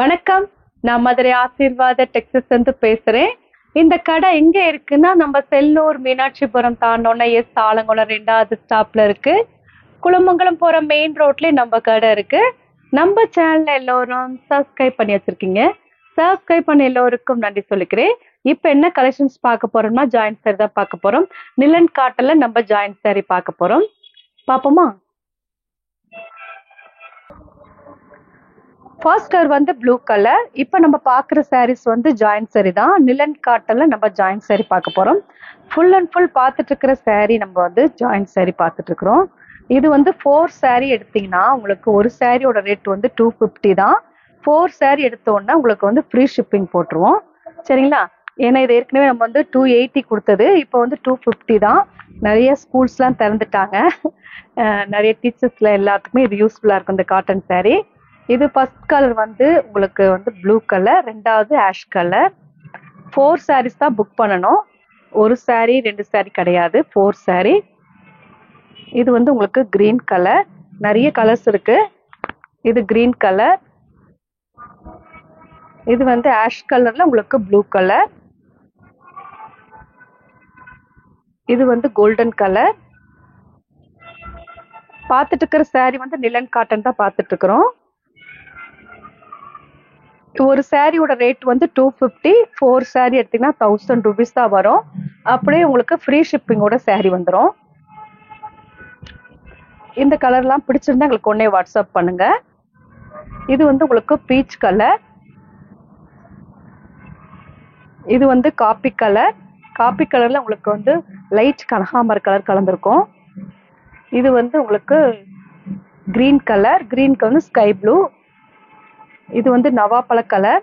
வணக்கம். நான் மதுரை ஆசீர்வாத டெக்ஸஸ் இருந்து பேசுறேன். இந்த கடை எங்க இருக்குன்னா, நம்ம செல்லூர் மீனாட்சிபுரம் தாண்டோன்னா ஆலங்குளம் 2வது ஸ்டாப்ல இருக்கு. குளமங்கலம் போற மெயின் ரோட்லயே நம்ம கடை இருக்கு. நம்ம சேனல்ல எல்லோரும் சப்ஸ்கிரைப் பண்ணி வச்சிருக்கீங்க. சப்ஸ்கிரைப் பண்ண எல்லோருக்கும் நன்றி சொல்லிக்கிறேன். இப்ப என்ன கலெக்ஷன்ஸ் பார்க்க போறோம்னா, ஜாயிண்ட் சாரி தான் பார்க்க போறோம். நிலன் காட்டன்ல நம்ம ஜாயிண்ட் சாரி பார்க்க போறோம். பாப்போமா? ஃபர்ஸ்ட் கலர் வந்து ப்ளூ கலர். இப்போ நம்ம பார்க்குற சாரீஸ் வந்து ஜாயிண்ட் சாரி தான். நிலன் காட்டன்ல நம்ம ஜாயிண்ட் சாரி பார்க்க போகிறோம். ஃபுல் அண்ட் ஃபுல் பார்த்துட்டு இருக்கிற சாரீ நம்ம வந்து ஜாயிண்ட் சாரி பார்த்துட்டு இருக்கிறோம். இது வந்து 4 சாரீ எடுத்தீங்கன்னா உங்களுக்கு ஒரு சாரியோட ரேட் வந்து 250 தான். 4 சாரீ எடுத்தோன்னா உங்களுக்கு வந்து ஃப்ரீ ஷிப்பிங் போட்டுருவோம். சரிங்களா? ஏன்னா இது ஏற்கனவே நம்ம வந்து 280 கொடுத்தது, இப்போ வந்து 250 தான். நிறைய ஸ்கூல்ஸ்லாம் திறந்துட்டாங்க. நிறைய டீச்சர்ஸ்ல எல்லாத்துக்குமே இது யூஸ்ஃபுல்லாக இருக்கும் இந்த காட்டன் சாரீ. இது ஃபர்ஸ்ட் கலர் வந்து உங்களுக்கு வந்து ப்ளூ கலர், ரெண்டாவது ஆஷ் கலர். 4 சாரீஸ் தான் புக் பண்ணணும். ஒரு சாரீ 2 சாரீ கிடையாது, 4 சாரீ. இது வந்து உங்களுக்கு கிரீன் கலர். நிறைய கலர்ஸ் இருக்கு. இது கிரீன் கலர். இது வந்து ஆஷ் கலர்ல உங்களுக்கு ப்ளூ கலர். இது வந்து கோல்டன் கலர். பார்த்துட்டு இருக்கிற சாரீ வந்து நிலன் காட்டன் தான் பார்த்துட்டு இருக்கிறோம். ஒரு சாரியோட ரேட் வந்து 250. 4 சாரீ எடுத்தீங்கன்னா 1000 rupees தான் வரும். அப்படியே உங்களுக்கு ஃப்ரீ ஷிப்பிங்கோட சாரீ வந்துடும். இந்த கலர்லாம் பிடிச்சிருந்தா எங்களுக்கு உடனே வாட்ஸ்அப் பண்ணுங்க. இது வந்து உங்களுக்கு பீச் கலர். இது வந்து காப்பி கலர். காப்பி கலர்ல உங்களுக்கு வந்து லைட் கனகாமர கலர் கலந்துருக்கும். இது வந்து உங்களுக்கு கிரீன் கலர். கிரீனுக்கு வந்து ஸ்கை ப்ளூ. இது வந்து நவாப்பழ கலர்.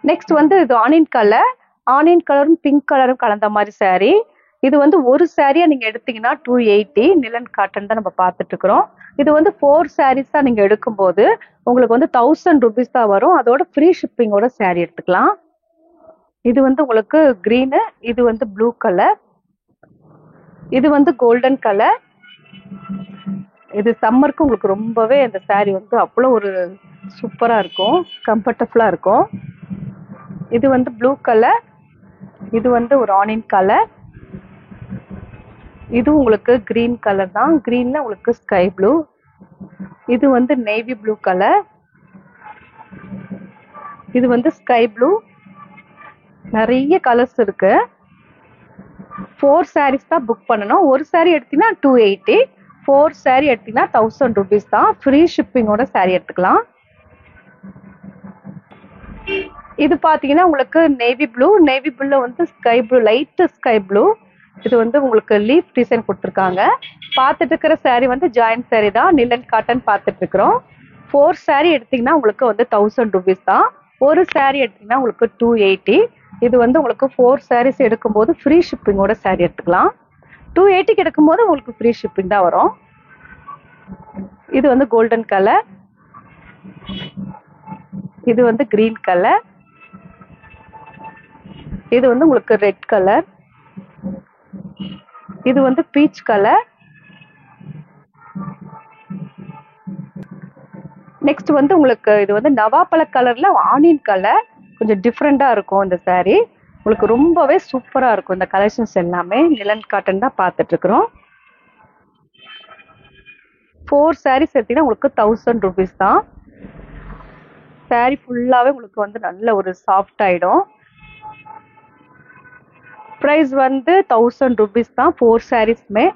நெக்ஸ்ட் வந்து இது ஆனியன் கலர். ஆனியன் கலரும் பிங்க் கலரும் கலந்த மாதிரி சாரீ. இது வந்து ஒரு சாரியா நீங்க எடுத்தீங்கன்னா 280. நிலன் காட்டன் தான் நம்ம பார்த்துட்டு இருக்கிறோம். இது வந்து 4 சாரீஸ் தான் நீங்க எடுக்கும்போது உங்களுக்கு வந்து 1000 rupees தான் வரும். அதோட ஃப்ரீ ஷிப்பிங்கோட சாரீ எடுத்துக்கலாம். இது வந்து உங்களுக்கு கிரீனு. இது வந்து ப்ளூ கலர். இது வந்து கோல்டன் கலர். இது சம்மருக்கு உங்களுக்கு ரொம்பவே இந்த சாரீ வந்து அவ்வளோ ஒரு சூப்பராக இருக்கும், கம்ஃபர்டபுளாக இருக்கும். இது வந்து ப்ளூ கலர். இது வந்து ஒரு ஆனியன் கலர். இது உங்களுக்கு கிரீன் கலர் தான். கிரீன்ல உங்களுக்கு ஸ்கை ப்ளூ. இது வந்து நேவி ப்ளூ கலர். இது வந்து ஸ்கை ப்ளூ. நிறைய கலர்ஸ் இருக்கு. 4 சாரீஸ் தான் புக் பண்ணணும். ஒரு சாரீ எடுத்தீங்கன்னா 280. 4 சாரீ எடுத்தீங்கன்னா 1000 rupees தான். ஃப்ரீ ஷிப்பிங்கோட சாரீ எடுத்துக்கலாம். இது பார்த்தீங்கன்னா உங்களுக்கு நேவி ப்ளூ. நேவி ப்ளூல வந்து sky blue, light sky blue. இது வந்து உங்களுக்கு லீஃப் டிசைன் கொடுத்துருக்காங்க. பார்த்துட்டு இருக்கிற சாரீ வந்து ஜாயிண்ட் சாரீ தான். நிலன் காட்டன் பார்த்துட்டு இருக்கிறோம். 4 சாரீ எடுத்தீங்கன்னா உங்களுக்கு வந்து 1000 rupees தான். ஒரு சாரீ எடுத்தீங்கன்னா உங்களுக்கு 280. இது வந்து உங்களுக்கு 4 சாரீஸ் எடுக்கும்போது ஃப்ரீ ஷிப்பிங்கோட சாரீ எடுத்துக்கலாம். 280 எடுக்கும்போது உங்களுக்கு ஃப்ரீ ஷிப்பிங் தான் வரும். இது வந்து கோல்டன் கலர். இது வந்து கிரீன் கலர். இது வந்து உங்களுக்கு ரெட் கலர். இது வந்து பீச் கலர். நெக்ஸ்ட் வந்து உங்களுக்கு இது வந்து நவாப்பழ கலர்ல ஆனியன் கலர். கொஞ்சம் டிஃப்ரெண்டா இருக்கும் இந்த சாரீ. உங்களுக்கு ரொம்பவே சூப்பரா இருக்கும். இந்த கலெக்ஷன்ஸ் எல்லாமே நிலன் காட்டன் தான் பார்த்துட்டு இருக்கிறோம். 4 சாரீஸ் எடுத்தீங்கன்னா உங்களுக்கு 1000 rupees தான். சாரீ ஃபுல்லாவே உங்களுக்கு வந்து நல்ல ஒரு சாஃப்ட் ஆயிடும். ப்ரைஸ் வந்து 1000 rupees தான். 4 சாரீஸ்மே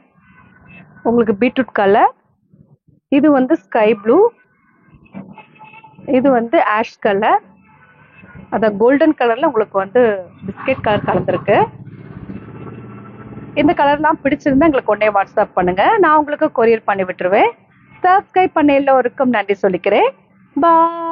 உங்களுக்கு பீட்ரூட் கலர். இது வந்து ஸ்கை ப்ளூ. இது வந்து ஆஷ் கலர். அதான் கோல்டன் கலர்ல உங்களுக்கு வந்து பிஸ்கெட் கலர் கலந்துருக்கு. இந்த கலர்லாம் பிடிச்சிருந்தா எங்களுக்கு உடனே வாட்ஸ்அப் பண்ணுங்க. நான் உங்களுக்கு கொரியர் பண்ணி விட்டுருவேன். சப்ஸ்கிரைப் பண்ண எல்லோருக்கும் நன்றி சொல்லிக்கிறேன். பாய்.